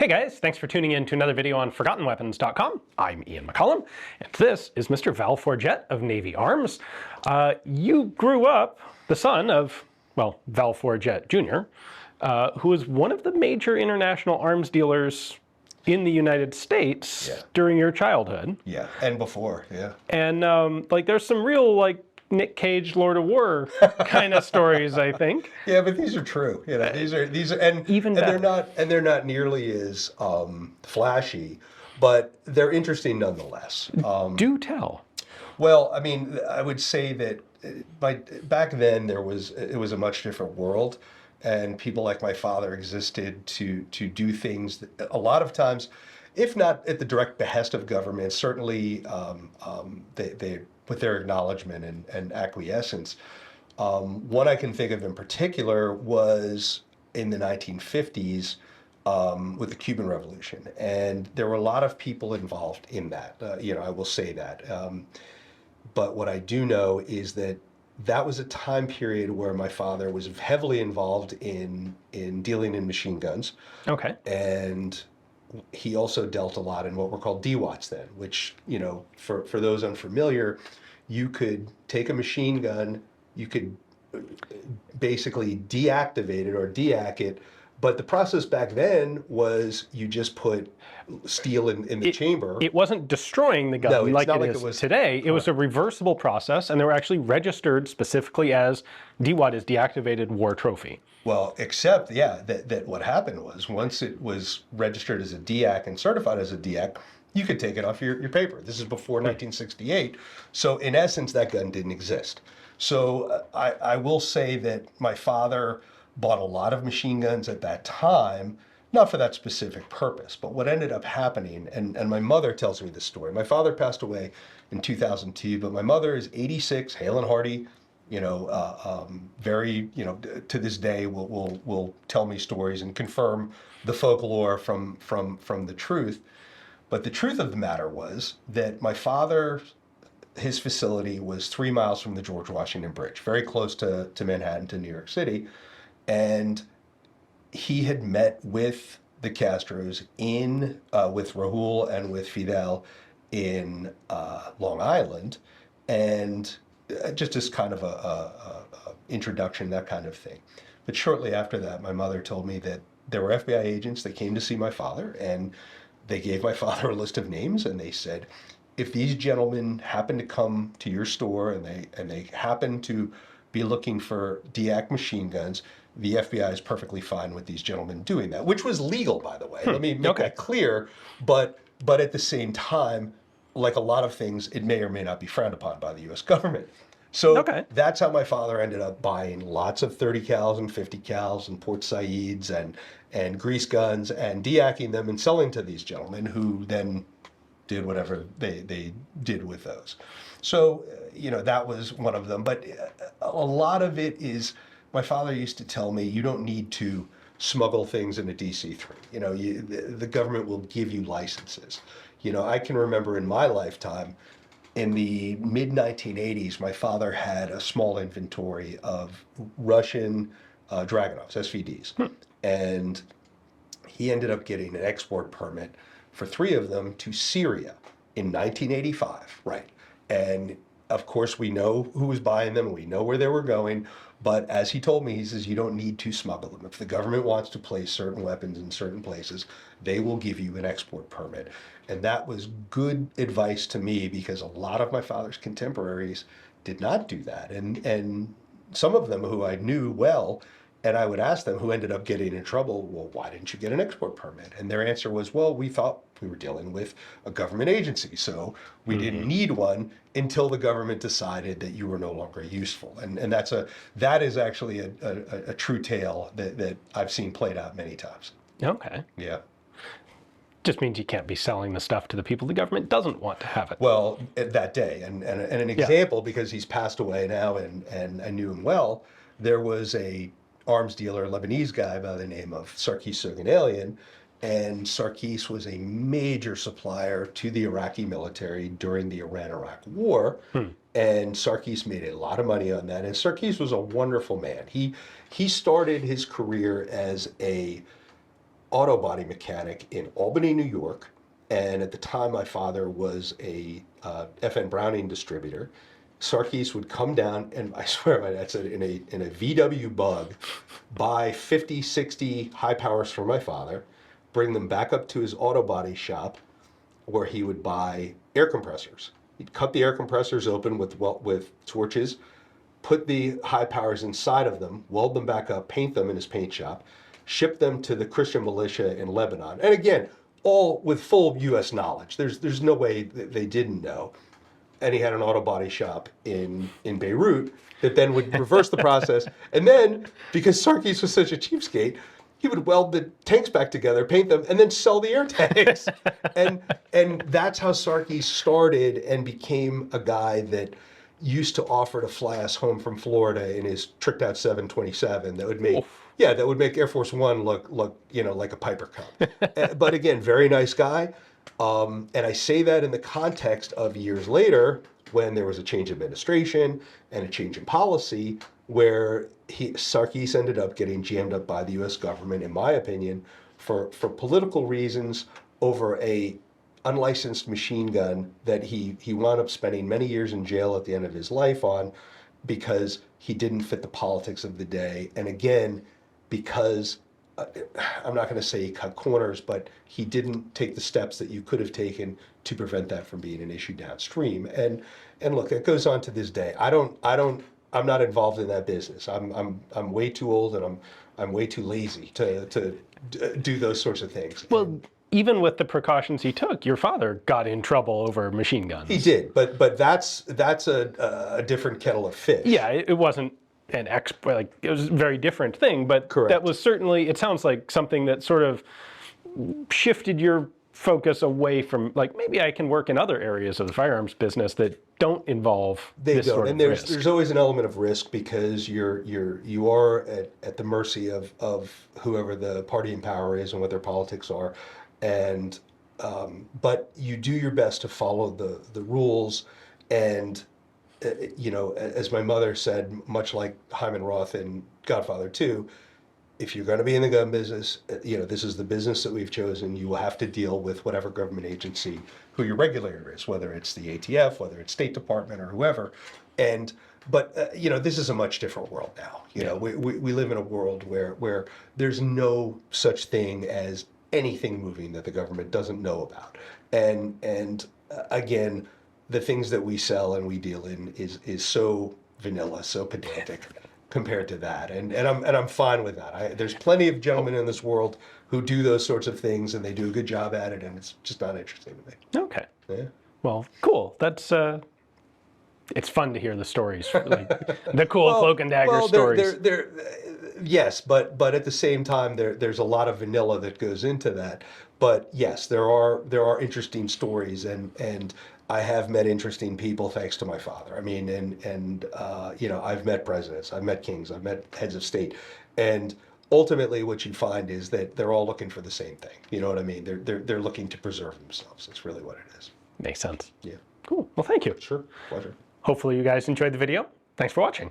Hey guys, thanks for tuning in to another video on ForgottenWeapons.com. I'm Ian McCollum, and this is Mr. Val Forgett of Navy Arms. You grew up the son of, well, Val Forgett Jr., who was one of the major international arms dealers in the United States during your childhood. Yeah, and before, yeah. And there's some real Nick Cage, Lord of War kind of stories, I think. Yeah, but these are true. You know, these are, and Even and better. they're not nearly as flashy, but they're interesting nonetheless. Do tell. Well, I mean, I would say that back then it was a much different world, and people like my father existed to do things that a lot of times, if not at the direct behest of government, certainly they with their acknowledgement and acquiescence. One I can think of in particular was in the 1950s with the Cuban Revolution, and there were a lot of people involved in that. I will say that. But what I do know is that that was a time period where my father was heavily involved in dealing in machine guns, Okay. and he also dealt a lot in what were called DWATs then, which, for those unfamiliar, you could take a machine gun, you could basically deactivate it or deac it, but the process back then was you just put steel in the chamber. It wasn't destroying the gun No, it's like not it like is it was today. It was a reversible process, and they were actually registered specifically as DWAT is deactivated war trophy. Well, except, yeah, that what happened was once it was registered as a DAC and certified as a DAC, you could take it off your paper. This is before 1968. So in essence, that gun didn't exist. So I will say that my father bought a lot of machine guns at that time, not for that specific purpose, but what ended up happening, and my mother tells me this story. My father passed away in 2002, but my mother is 86, hale and hearty, very, to this day will tell me stories and confirm the folklore from the truth. But the truth of the matter was that my father, his facility was 3 miles from the George Washington Bridge, very close to Manhattan, to New York City. And he had met with the Castros with Raul and with Fidel in Long Island, and just as kind of a introduction, that kind of thing. But shortly after that, my mother told me that there were FBI agents that came to see my father, and they gave my father a list of names, and they said, if these gentlemen happen to come to your store and they happen to be looking for DAC machine guns, the FBI is perfectly fine with these gentlemen doing that, which was legal, by the way. Let me make that clear. But at the same time, like a lot of things, it may or may not be frowned upon by the U.S. government. So that's how my father ended up buying lots of 30 cals and 50 cals and Port Saids and grease guns and deacking them and selling to these gentlemen who then did whatever they did with those. So, that was one of them. But a lot of it is, my father used to tell me, you don't need to smuggle things into DC-3. The government will give you licenses. I can remember in my lifetime, in the mid-1980s, my father had a small inventory of Russian Dragunovs, SVDs. And he ended up getting an export permit for 3 of them to Syria in 1985, right? And of course, we know who was buying them, we know where they were going, but as he told me, he says, you don't need to smuggle them. If the government wants to place certain weapons in certain places, they will give you an export permit. And that was good advice to me, because a lot of my father's contemporaries did not do that. And some of them who I knew well, and I would ask them, who ended up getting in trouble, well, why didn't you get an export permit? And their answer was, well, we thought we were dealing with a government agency, so we didn't need one until the government decided that you were no longer useful. And that is actually a true tale that I've seen played out many times. Okay. Yeah. Just means you can't be selling the stuff to the people the government doesn't want to have it. Well, that day, and an example, because he's passed away now, and I knew him well, there was a arms dealer, Lebanese guy by the name of Sarkis Soganalian, and Sarkis was a major supplier to the Iraqi military during the Iran-Iraq War, and Sarkis made a lot of money on that, and Sarkis was a wonderful man. He started his career as a auto body mechanic in Albany, New York. And at the time, my father was a FN Browning distributor. Sarkis would come down, and I swear my dad said in a VW Bug, buy 50, 60 high powers for my father, bring them back up to his auto body shop, where he would buy air compressors. He'd cut the air compressors open with torches, put the high powers inside of them, weld them back up, paint them in his paint shop, ship them to the Christian militia in Lebanon. And again, all with full U.S. knowledge. There's no way that they didn't know. And he had an auto body shop in Beirut that then would reverse the process. And then, because Sarkis was such a cheapskate, he would weld the tanks back together, paint them, and then sell the air tanks. and that's how Sarkis started and became a guy that used to offer to fly us home from Florida in his tricked out 727 that would make that would make Air Force One look like a Piper Cub. But again, very nice guy. And I say that in the context of years later, when there was a change in administration and a change in policy, where Sarkis ended up getting jammed up by the U.S. government, in my opinion, for political reasons over a unlicensed machine gun that he wound up spending many years in jail at the end of his life on, because he didn't fit the politics of the day. And again, because I'm not going to say he cut corners, but he didn't take the steps that you could have taken to prevent that from being an issue downstream. And look, it goes on to this day. I'm not involved in that business. I'm way too old, and I'm way too lazy to do those sorts of things. Well, even with the precautions he took, your father got in trouble over machine guns. He did, but that's a different kettle of fish. Yeah, it wasn't it was a very different thing, but Correct. That was certainly, it sounds like something that sort of shifted your focus away from, like, maybe I can work in other areas of the firearms business that don't involve this sort of risk. There's always an element of risk, because you are at the mercy of whoever the party in power is and what their politics are, and but you do your best to follow the rules. And as my mother said, much like Hyman Roth in Godfather 2, if you're going to be in the gun business, this is the business that we've chosen. You will have to deal with whatever government agency who your regulator is, whether it's the ATF, whether it's State Department, or whoever. But this is a much different world now. We live in a world where there's no such thing as anything moving that the government doesn't know about. And again, the things that we sell and we deal in is so vanilla, so pedantic compared to that, and I'm fine with that. There's plenty of gentlemen in this world who do those sorts of things, and they do a good job at it, and it's just not interesting to me. Okay. Yeah. Well, cool. That's it's fun to hear the stories, like the cool cloak and dagger stories. Yes, but at the same time, there's a lot of vanilla that goes into that. But yes, there are interesting stories, and I have met interesting people thanks to my father. I mean, and I've met presidents, I've met kings, I've met heads of state, and ultimately what you find is that they're all looking for the same thing. You know what I mean? They're looking to preserve themselves. That's really what it is. Makes sense. Yeah. Cool. Well, thank you. Sure. Pleasure. Hopefully you guys enjoyed the video. Thanks for watching.